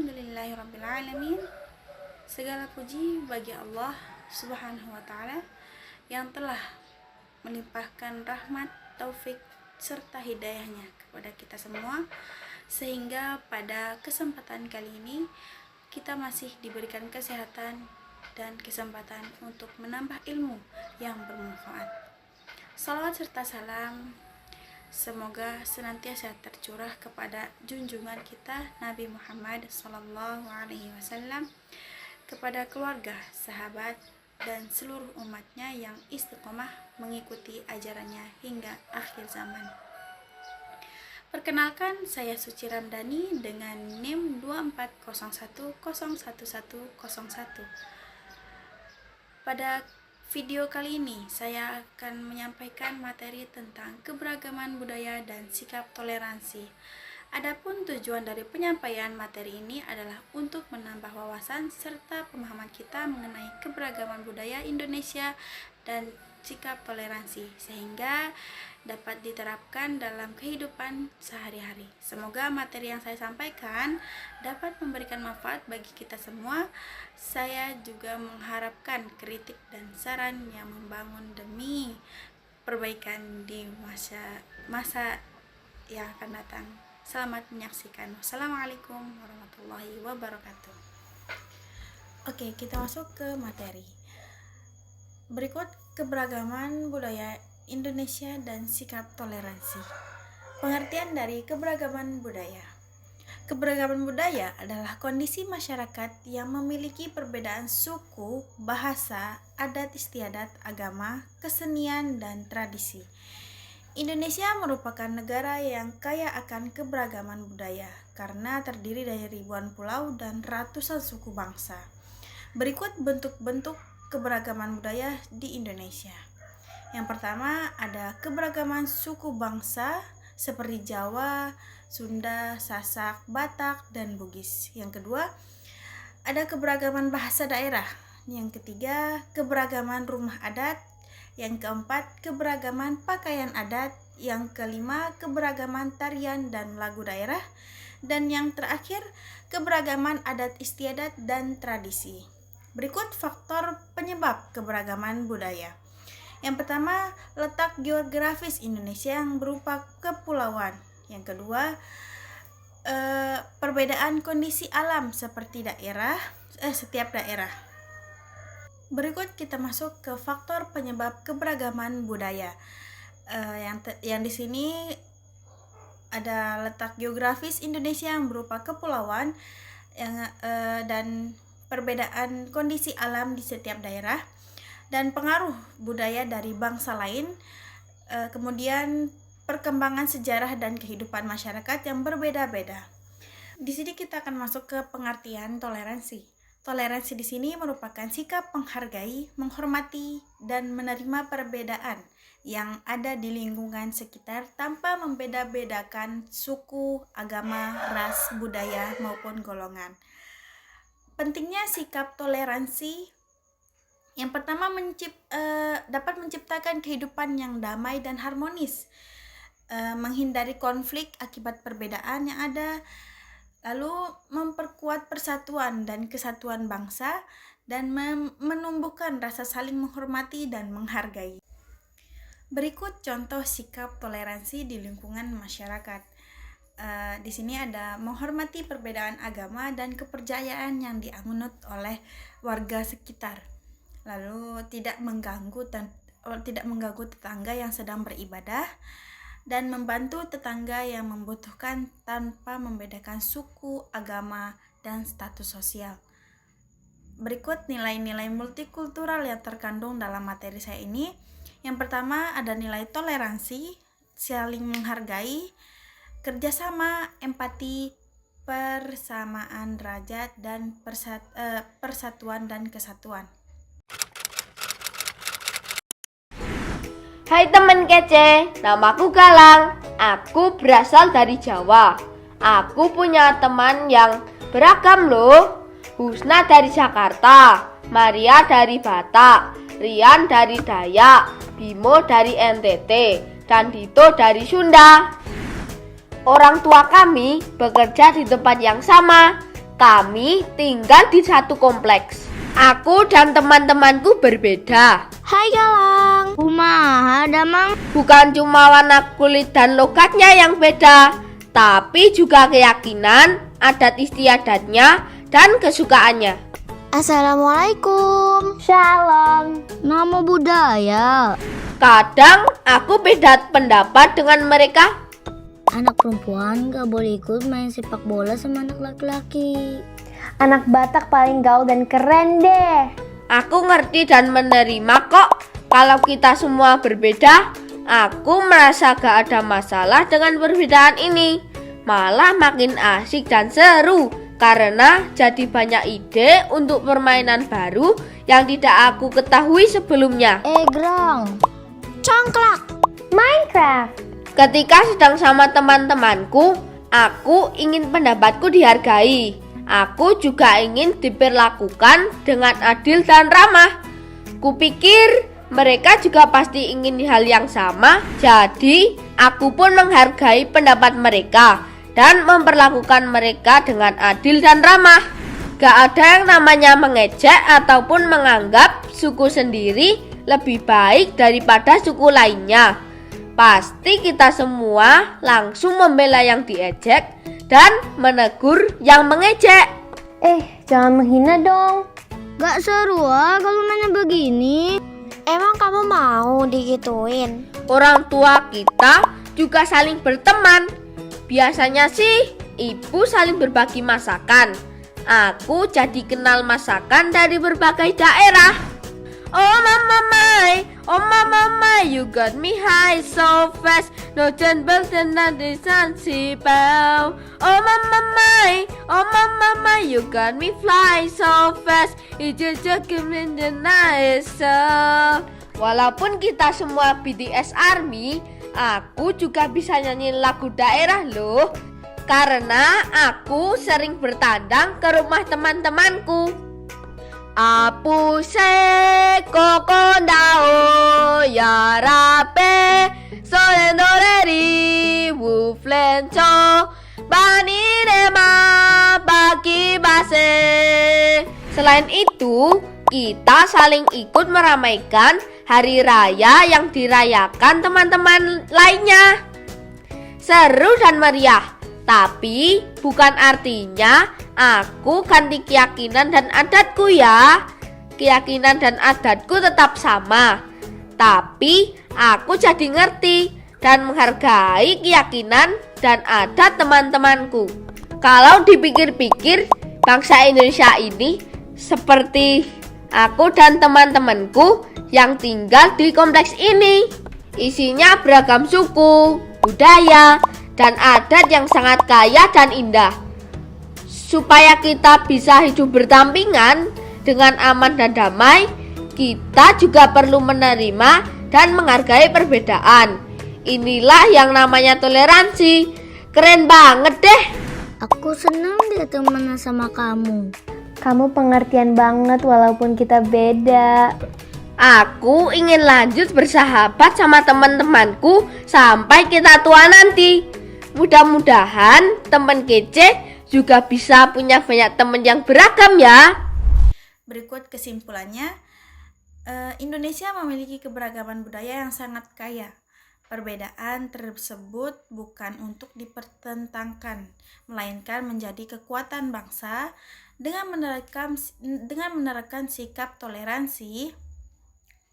Alhamdulillahirrabbilalamin. Segala puji bagi Allah Subhanahu wa ta'ala yang telah melimpahkan rahmat, taufik, serta hidayahnya kepada kita semua, sehingga pada kesempatan kali ini kita masih diberikan kesehatan dan kesempatan untuk menambah ilmu yang bermanfaat. Salawat serta salam semoga senantiasa tercurah kepada junjungan kita Nabi Muhammad SAW, kepada keluarga, sahabat, dan seluruh umatnya yang istiqomah mengikuti ajarannya hingga akhir zaman. Perkenalkan, saya Suci Ramdhani dengan NIM 240101101. Pada video kali ini saya akan menyampaikan materi tentang keberagaman budaya dan sikap toleransi. Adapun tujuan dari penyampaian materi ini adalah untuk menambah wawasan serta pemahaman kita mengenai keberagaman budaya Indonesia dan sikap toleransi, sehingga dapat diterapkan dalam kehidupan sehari-hari. Semoga materi yang saya sampaikan dapat memberikan manfaat bagi kita semua. Saya juga mengharapkan kritik dan saran yang membangun demi perbaikan di masa yang akan datang. Selamat menyaksikan. Wassalamualaikum warahmatullahi wabarakatuh. Oke, kita masuk ke materi. Berikut keberagaman budaya Indonesia dan sikap toleransi. Pengertian dari keberagaman budaya. Keberagaman budaya adalah kondisi masyarakat yang memiliki perbedaan suku, bahasa, adat istiadat, agama, kesenian, dan tradisi. Indonesia merupakan negara yang kaya akan keberagaman budaya karena terdiri dari ribuan pulau dan ratusan suku bangsa. Berikut bentuk-bentuk keberagaman budaya di Indonesia. Yang pertama ada keberagaman suku bangsa seperti Jawa, Sunda, Sasak, Batak, dan Bugis. Yang kedua ada keberagaman bahasa daerah. Yang ketiga keberagaman rumah adat. Yang keempat keberagaman pakaian adat. Yang kelima keberagaman tarian dan lagu daerah. Dan yang terakhir keberagaman adat istiadat dan tradisi. Berikut faktor penyebab keberagaman budaya. Yang pertama, letak geografis Indonesia yang berupa kepulauan. Yang kedua, perbedaan kondisi alam seperti setiap daerah. Berikut kita masuk ke faktor penyebab keberagaman budaya. Yang di sini ada letak geografis Indonesia yang berupa kepulauan dan perbedaan kondisi alam di setiap daerah, dan pengaruh budaya dari bangsa lain, kemudian perkembangan sejarah dan kehidupan masyarakat yang berbeda-beda. Di sini kita akan masuk ke pengertian toleransi. Toleransi di sini merupakan sikap menghargai, menghormati, dan menerima perbedaan yang ada di lingkungan sekitar tanpa membeda-bedakan suku, agama, ras, budaya, maupun golongan. Pentingnya sikap toleransi. Yang pertama, dapat menciptakan kehidupan yang damai dan harmonis, menghindari konflik akibat perbedaan yang ada, lalu memperkuat persatuan dan kesatuan bangsa, dan menumbuhkan rasa saling menghormati dan menghargai. Berikut contoh sikap toleransi di lingkungan masyarakat. Di sini ada menghormati perbedaan agama dan kepercayaan yang dianut oleh warga sekitar. Lalu tidak mengganggu tetangga yang sedang beribadah, dan membantu tetangga yang membutuhkan tanpa membedakan suku, agama, dan status sosial. Berikut nilai-nilai multikultural yang terkandung dalam materi saya ini. Yang pertama ada nilai toleransi, saling menghargai, kerjasama, empati, persamaan derajat, dan persatuan dan kesatuan. Hai teman kece, namaku Galang. Aku berasal dari Jawa. Aku punya teman yang beragam loh. Husna dari Jakarta, Maria dari Batak, Rian dari Dayak, Bimo dari NTT, dan Dito dari Sunda. Orang tua kami bekerja di tempat yang sama, Kami tinggal di satu kompleks. Aku dan teman-temanku berbeda. Hai Galang, kumaha damang? Bukan cuma warna kulit dan logatnya yang beda, tapi juga keyakinan, adat istiadatnya, dan kesukaannya. Assalamualaikum. Shalom. Nama budaya. Kadang aku beda pendapat dengan mereka. Anak perempuan gak boleh ikut main sepak bola sama anak laki-laki. Anak Batak paling gaul dan keren deh. Aku ngerti dan menerima kok. Kalau kita semua berbeda, aku merasa gak ada masalah dengan perbedaan ini. Malah makin asik dan seru, karena jadi banyak ide untuk permainan baru yang tidak aku ketahui sebelumnya. Egrang. Congklak. Minecraft. Ketika sedang sama teman-temanku, aku ingin pendapatku dihargai. Aku juga ingin diperlakukan dengan adil dan ramah. Kupikir mereka juga pasti ingin hal yang sama, jadi aku pun menghargai pendapat mereka dan memperlakukan mereka dengan adil dan ramah. Gak ada yang namanya mengejek ataupun menganggap suku sendiri lebih baik daripada suku lainnya. Pasti kita semua langsung membela yang diejek dan menegur yang mengejek. Jangan menghina dong. Gak seru kalau mainnya begini. Emang kamu mau digituin? Orang tua kita juga saling berteman. Biasanya sih ibu saling berbagi masakan. Aku jadi kenal masakan dari berbagai daerah. Oh mama my, you got me high so fast. No jembel dan nanti sansipau. Oh mama my, you got me fly so fast. It's just in the night. Walaupun kita semua BTS Army, aku juga bisa nyanyi lagu daerah loh. Karena aku sering bertandang ke rumah teman-temanku. Apu se kokondao yarape soendoreri wuflenco banirema bagi base. Selain itu, kita saling ikut meramaikan hari raya yang dirayakan teman-teman lainnya. Seru dan meriah, tapi bukan artinya aku ganti keyakinan dan adatku ya. Keyakinan dan adatku tetap sama, tapi aku jadi ngerti dan menghargai keyakinan dan adat teman-temanku. Kalau dipikir-pikir, bangsa Indonesia ini seperti aku dan teman-temanku yang tinggal di kompleks ini. Isinya beragam suku, budaya, dan adat yang sangat kaya dan indah. Supaya kita bisa hidup berdampingan dengan aman dan damai, kita juga perlu menerima dan menghargai perbedaan. Inilah yang namanya toleransi. Keren banget deh. Aku senang dia temenan sama kamu. Kamu pengertian banget walaupun kita beda. Aku ingin lanjut bersahabat sama teman-temanku sampai kita tua nanti. Mudah-mudahan teman kece juga bisa punya banyak teman yang beragam ya. Berikut kesimpulannya, Indonesia memiliki keberagaman budaya yang sangat kaya. Perbedaan tersebut bukan untuk dipertentangkan, melainkan menjadi kekuatan bangsa. Dengan menerapkan sikap toleransi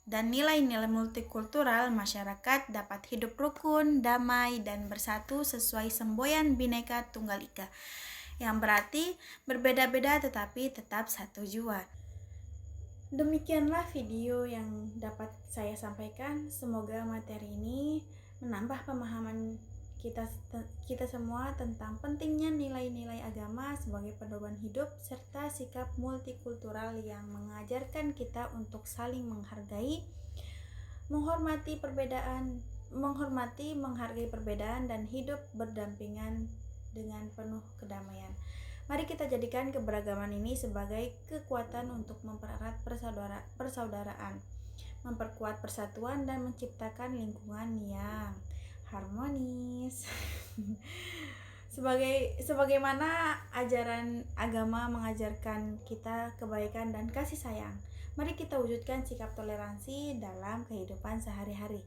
dan nilai-nilai multikultural, masyarakat dapat hidup rukun, damai, dan bersatu sesuai semboyan Bhinneka Tunggal Ika, yang berarti berbeda-beda tetapi tetap satu jua. Demikianlah video yang dapat saya sampaikan. Semoga materi ini menambah pemahaman kita semua tentang pentingnya nilai-nilai agama sebagai pedoman hidup serta sikap multikultural yang mengajarkan kita untuk saling menghargai, menghargai perbedaan dan hidup berdampingan dengan penuh kedamaian. Mari kita jadikan keberagaman ini sebagai kekuatan untuk mempererat persaudaraan, memperkuat persatuan dan menciptakan lingkungan yang harmonis. Sebagaimana ajaran agama mengajarkan kita kebaikan dan kasih sayang, mari kita wujudkan sikap toleransi dalam kehidupan sehari-hari.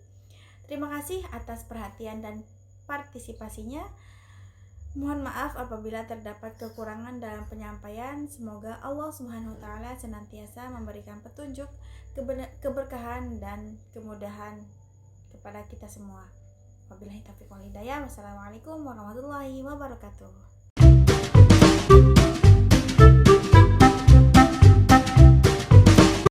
Terima kasih atas perhatian dan partisipasinya. Mohon maaf apabila terdapat kekurangan dalam penyampaian. Semoga Allah Subhanahu wa taala senantiasa memberikan petunjuk, keberkahan dan kemudahan kepada kita semua. Wabillahi taufiq wal hidayah. Wassalamualaikum warahmatullahi wabarakatuh.